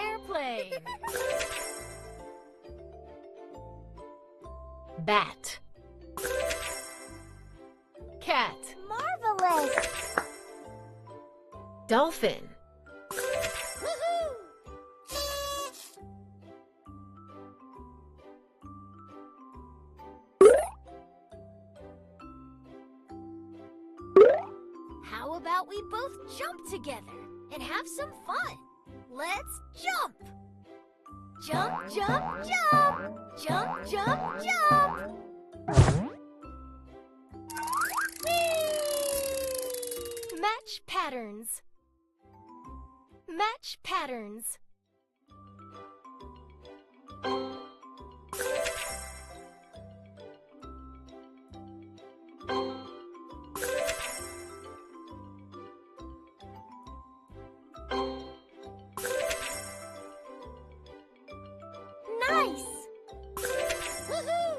Airplane. Bat. Cat. Marvelous! Dolphin. Woohoo! How about we both jump together and have some fun? Let's jump! Jump, jump, jump! Jump, jump, jump! Whee! Match patterns. Match patterns. Nice! Woohoo!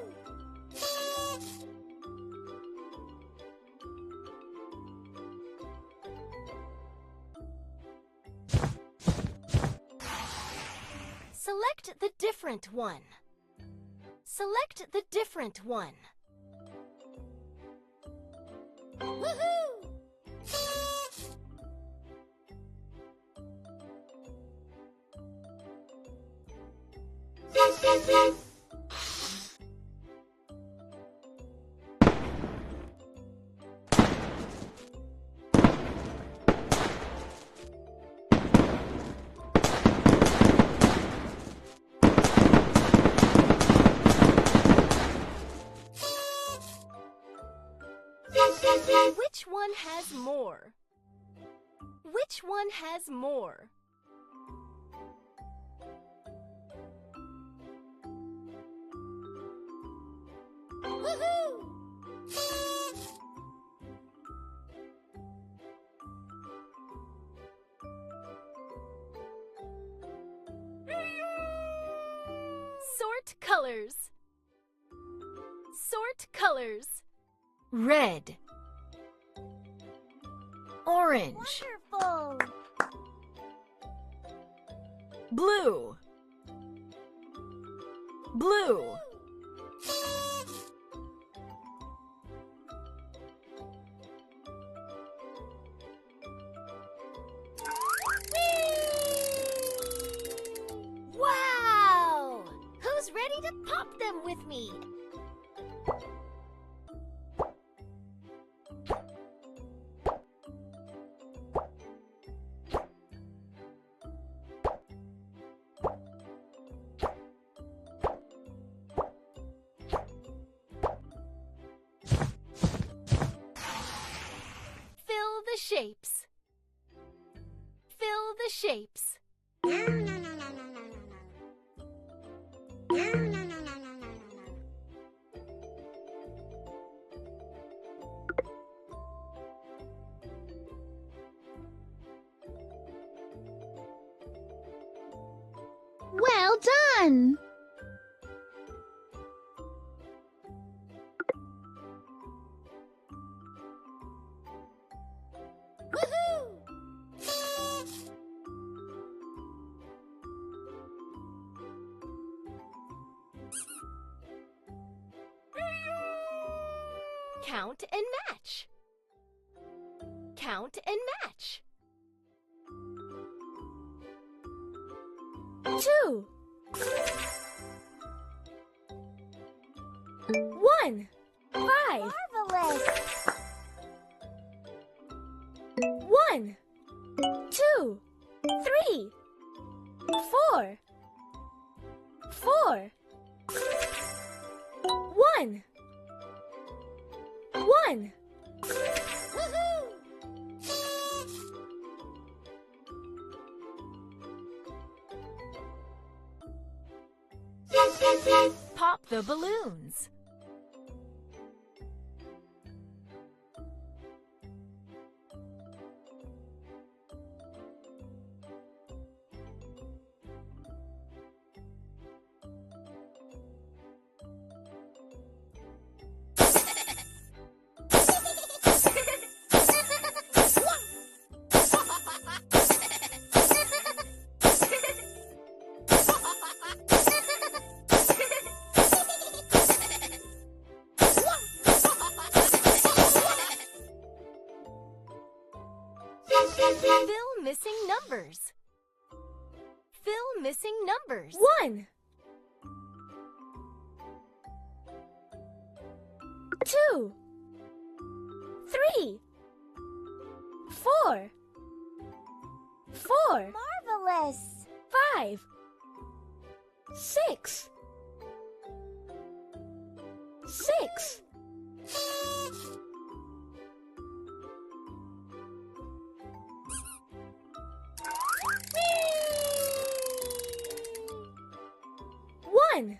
Select the different one. Select the different one. Woohoo! Which one has more? Which one has more? Woohoo! Sort colors. Sort colors. Red. Orange. Wonderful! Blue. Blue. Wow! Who's ready to pop them with me? Fill the shapes. Fill the shapes. Well done! Woohoo! Count and match. Count and match. 2. 1. 5. Marvelous! 1. 2. 3. 4. 4. 1. 1. Woohoo! Pop the balloons. Fill missing numbers. Fill missing numbers. 1, 2, 3, 4, 4, Marvelous! 5, 6, 6. One.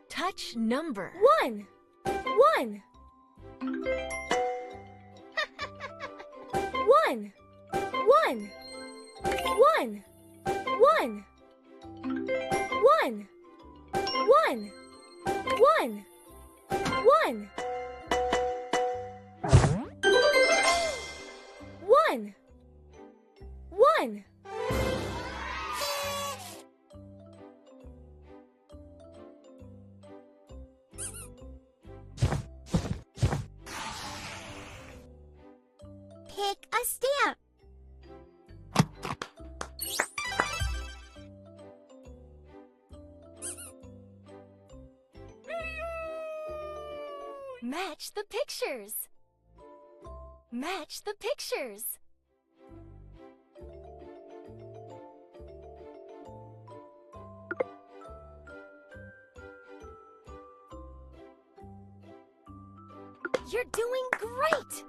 Touch number. 1, 1. 1, 1, 1, 1, 1, 1, 1, 1, 1, 1. Pick a stamp. Match the pictures. Match the pictures. You're doing great!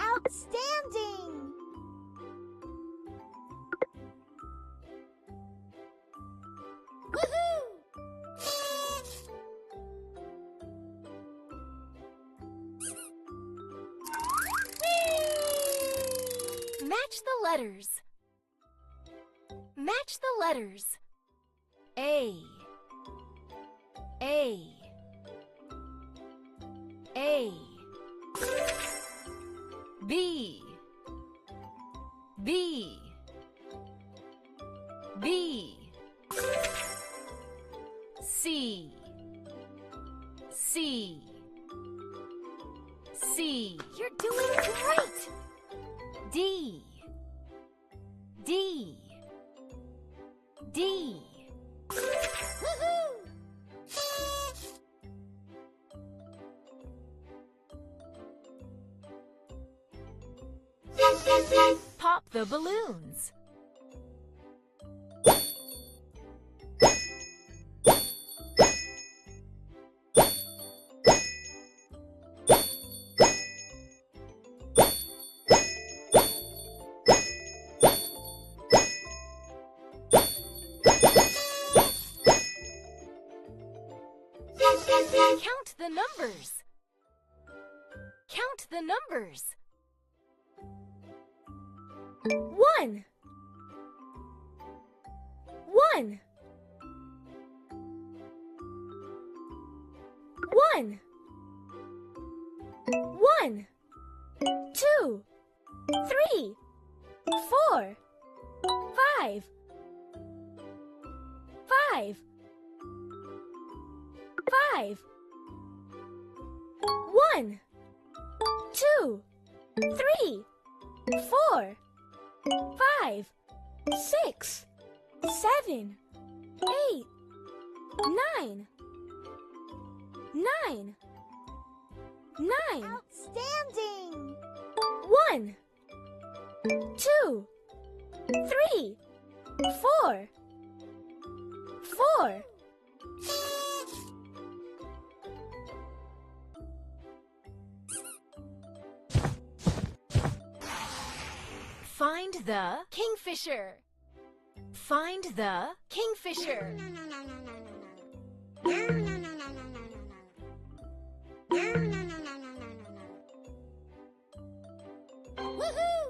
Outstanding! Woohoo! Match the letters. Match the letters. A, A, A. B, B, B. C, C, C. You're doing great! D, D, D. Woohoo! Pop the balloons. Count the numbers. Count the numbers. 1, 1, 1, 1, 2, 3, 4, 5, 5, 5, 1, 2, 3, 4, 5, 6, 7, 8, 9, 9, 9. Outstanding! 1, 2, 3, 4, 4. Find the kingfisher. Find the kingfisher. Woohoo!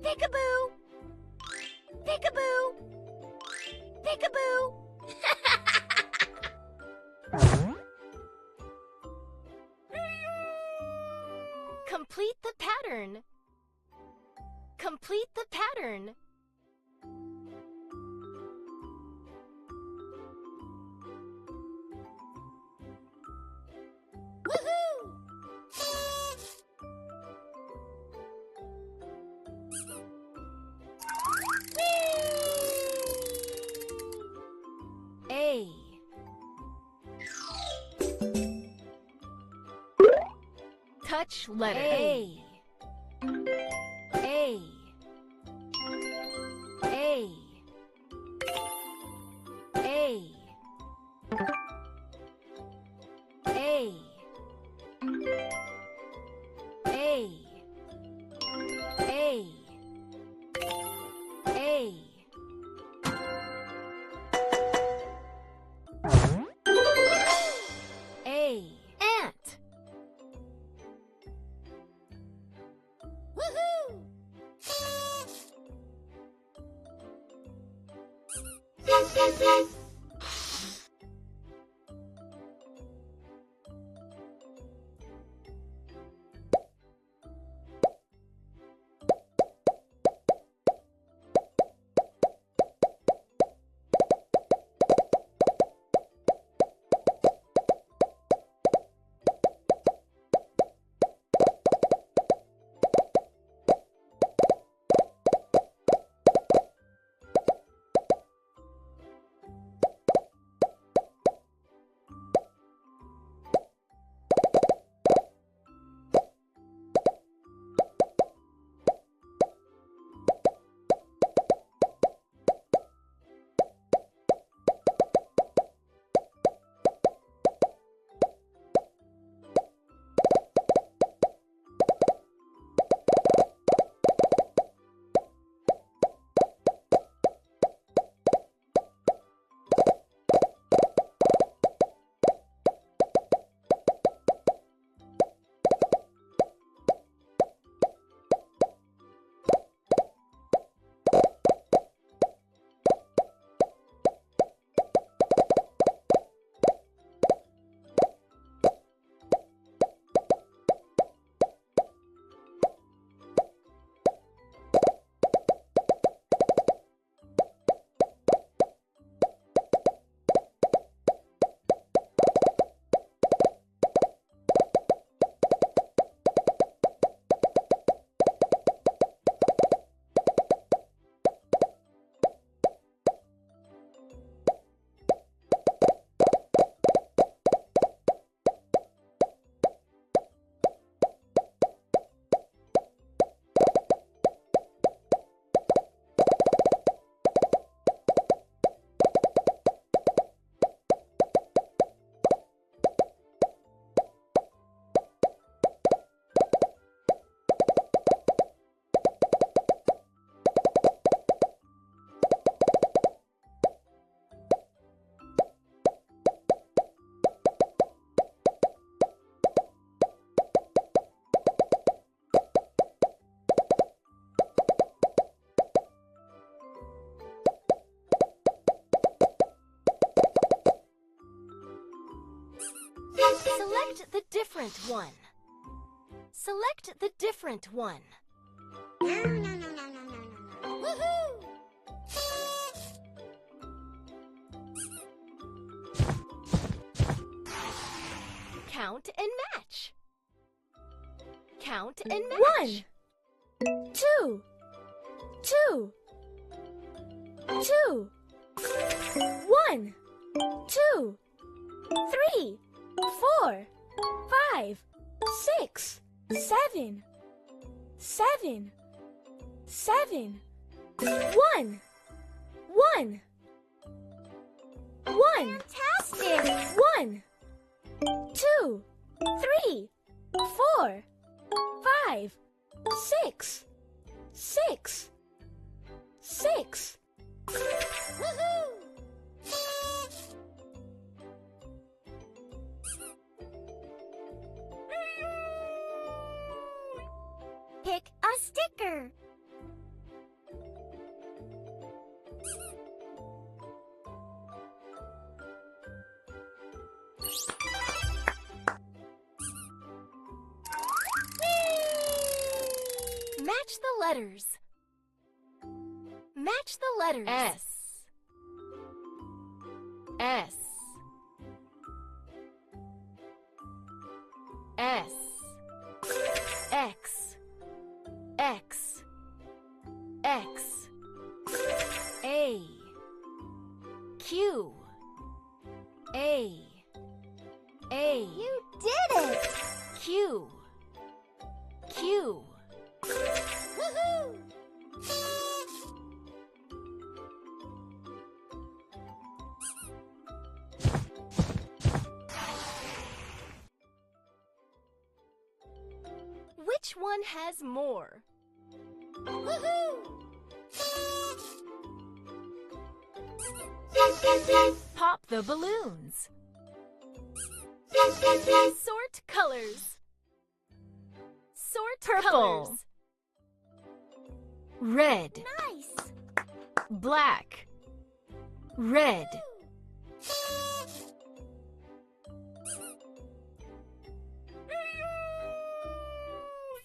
Peekaboo! Peekaboo! Peekaboo! Complete the pattern. Complete the pattern. Woohoo! A. Touch letter A. A. A. A. A. A. A. A. A. Ant. Woohoo! Select the different one. Select the different one. Woohoo! Count and match. Count and match. 1, 2, 2, 2, 1, 2, 3, 4, 5, 6, 7, 7, 7, 1, 1, 1, Fantastic! 1, 2, 3, 4, 5, 6, 6, 6. Woohoo! Pick a sticker. Whee! Match the letters. Match the letters. S. S. S. X. X. X. A. Q. A. A. You did it! Q. Q. Woohoo! Which one has more? Woohoo! Pop the balloons. Sort colors. Sort purple. Colors. Red. Nice! Black. Red.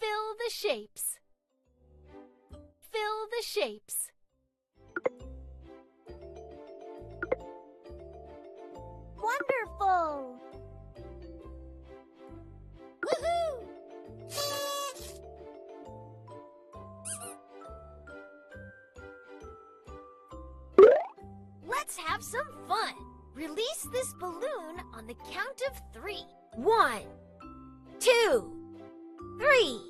Fill the shapes. Fill the shapes. Wonderful! Woohoo! Let's have some fun. Release this balloon on the count of 3. 1, 2, 3.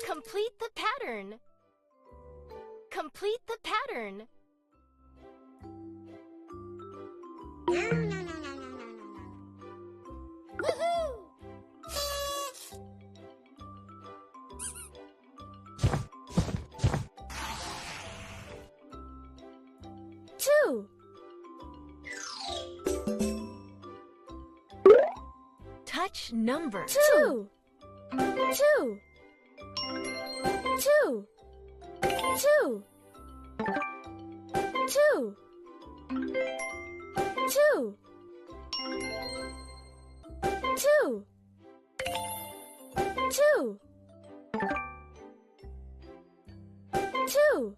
Complete the pattern. Complete the pattern. Woohoo! Two. Touch number 2. 2. 2. 2. 2. 2. 2. 2. 2.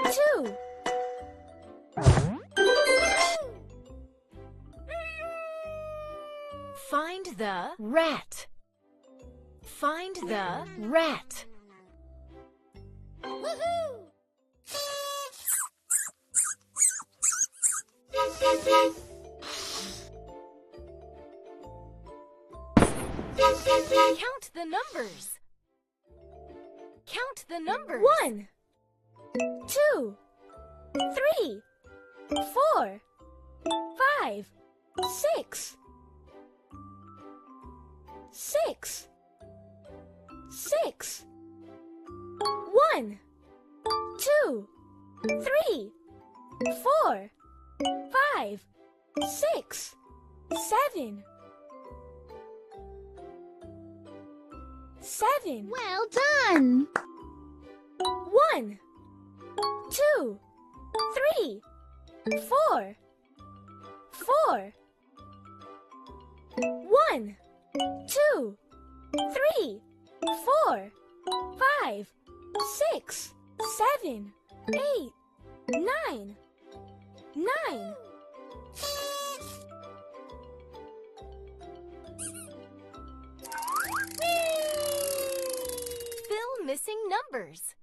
2. Find the rat. Find the rat. Woohoo! Count the numbers. Count the numbers. 1, 2, 3, 4, 5, 6. 6. 6. 1, 2, 3, 4, 5, 6, 7. 7. Well done! 1, 2, 3, 4, 4. 1, 2, 3, 4, 5, 6, 7, 8, 9. 9. Fill missing numbers.